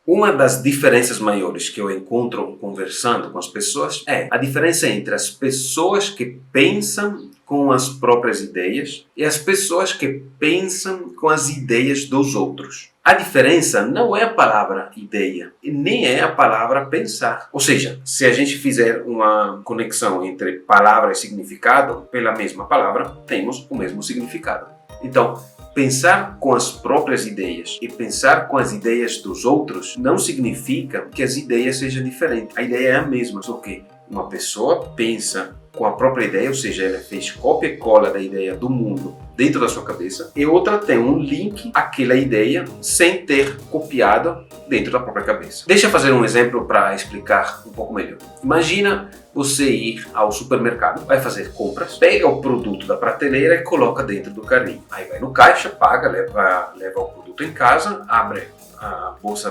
Uma das diferenças maiores que eu encontro conversando com as pessoas é a diferença entre as pessoas que pensam com as próprias ideias e as pessoas que pensam com as ideias dos outros. A diferença não é a palavra ideia, e nem é a palavra pensar. Ou seja, se a gente fizer uma conexão entre palavra e significado, pela mesma palavra, temos o mesmo significado. Então, pensar com as próprias ideias e pensar com as ideias dos outros não significa que as ideias sejam diferentes. A ideia é a mesma, só que uma pessoa pensa com a própria ideia, ou seja, ela fez cópia e cola da ideia do mundo dentro da sua cabeça, e outra tem um link àquela ideia sem ter copiado dentro da própria cabeça. Deixa eu fazer um exemplo para explicar um pouco melhor. Imagina você ir ao supermercado, vai fazer compras, pega o produto da prateleira e coloca dentro do carrinho. Aí vai no caixa, paga, leva o produto em casa, abre a bolsa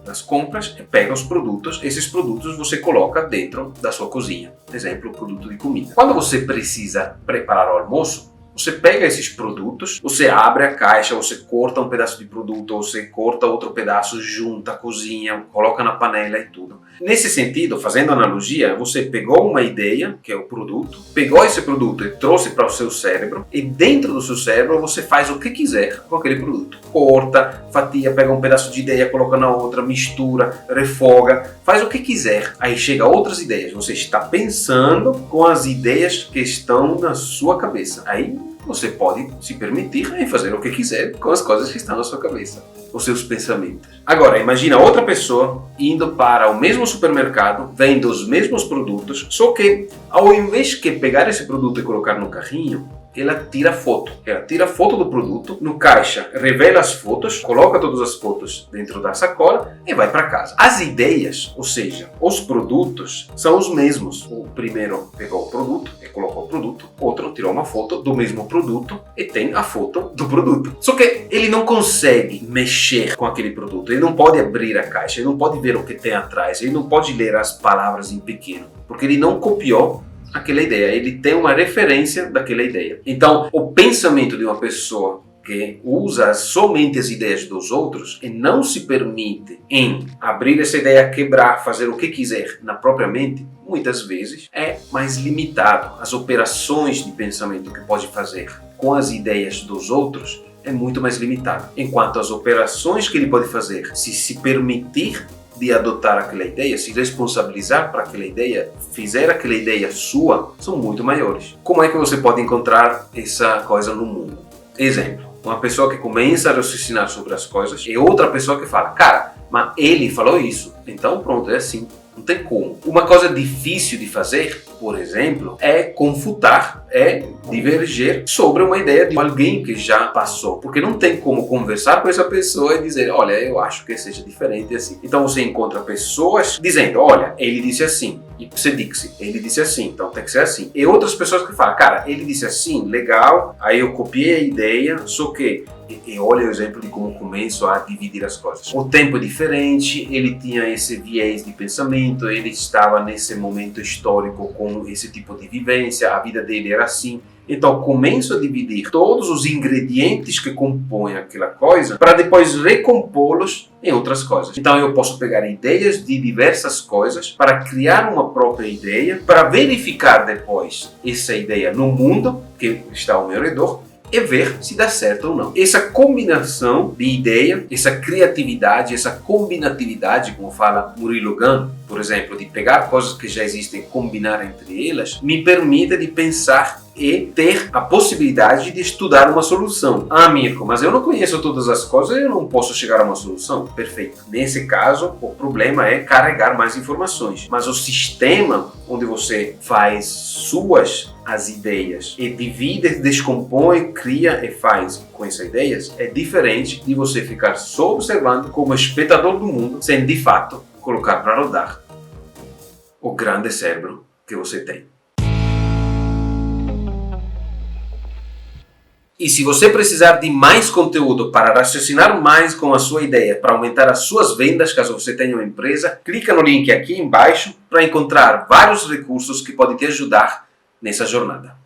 das compras e pega os produtos. Esses produtos você coloca dentro da sua cozinha. Exemplo, produto de comida. Quando você precisa preparar o almoço, você pega esses produtos, você abre a caixa, você corta um pedaço de produto, você corta outro pedaço, junta, cozinha, coloca na panela e tudo. Nesse sentido, fazendo analogia, você pegou uma ideia, que é o produto, pegou esse produto e trouxe para o seu cérebro, e dentro do seu cérebro você faz o que quiser com aquele produto. Corta, fatia, pega um pedaço de ideia, coloca na outra, mistura, refoga, faz o que quiser. Aí chega outras ideias, você está pensando com as ideias que estão na sua cabeça. Aí você pode se permitir fazer o que quiser com as coisas que estão na sua cabeça, os seus pensamentos. Agora, imagina outra pessoa indo para o mesmo supermercado, vendo os mesmos produtos, só que ao invés de pegar esse produto e colocar no carrinho, ela tira foto. Ela tira foto do produto, no caixa revela as fotos, coloca todas as fotos dentro da sacola e vai para casa. As ideias, ou seja, os produtos, são os mesmos. O primeiro pegou o produto e colocou o produto, outro tirou uma foto do mesmo produto e tem a foto do produto. Só que ele não consegue mexer com aquele produto, ele não pode abrir a caixa, ele não pode ver o que tem atrás, ele não pode ler as palavras em pequeno, porque ele não copiou aquela ideia, ele tem uma referência daquela ideia. Então, o pensamento de uma pessoa que usa somente as ideias dos outros e não se permite em abrir essa ideia, quebrar, fazer o que quiser na própria mente, muitas vezes é mais limitado. As operações de pensamento que pode fazer com as ideias dos outros é muito mais limitado. Enquanto as operações que ele pode fazer, se permitir de adotar aquela ideia, se responsabilizar para aquela ideia, fizer aquela ideia sua, são muito maiores. Como é que você pode encontrar essa coisa no mundo? Exemplo, uma pessoa que começa a raciocinar sobre as coisas e outra pessoa que fala, cara, mas ele falou isso, então pronto, é assim. Não tem como. Uma coisa difícil de fazer, por exemplo, é confutar, é divergir sobre uma ideia de alguém que já passou. Porque não tem como conversar com essa pessoa e dizer, olha, eu acho que seja diferente assim. Então você encontra pessoas dizendo, olha, ele disse assim. E você diz, ele disse assim, então tem que ser assim. E outras pessoas que falam, cara, ele disse assim, legal, aí eu copiei a ideia, só que e olha o exemplo de como começo a dividir as coisas. O tempo é diferente, ele tinha esse viés de pensamento, ele estava nesse momento histórico com esse tipo de vivência, a vida dele era assim. Então começo a dividir todos os ingredientes que compõem aquela coisa para depois recompô-los em outras coisas. Então eu posso pegar ideias de diversas coisas para criar uma própria ideia, para verificar depois essa ideia no mundo que está ao meu redor, e ver se dá certo ou não. Essa combinação de ideia, essa criatividade, essa combinatividade, como fala Murilo Gun, por exemplo, de pegar coisas que já existem e combinar entre elas, me permite de pensar e ter a possibilidade de estudar uma solução. Ah, Mirko, mas eu não conheço todas as coisas e eu não posso chegar a uma solução. Perfeito. Nesse caso, o problema é carregar mais informações. Mas o sistema onde você faz suas as ideias e divide, descompõe, cria e faz com essas ideias é diferente de você ficar só observando como espectador do mundo sem de fato colocar para rodar o grande cérebro que você tem. E se você precisar de mais conteúdo para raciocinar mais com a sua ideia, para aumentar as suas vendas, caso você tenha uma empresa, clica no link aqui embaixo para encontrar vários recursos que podem te ajudar nessa jornada.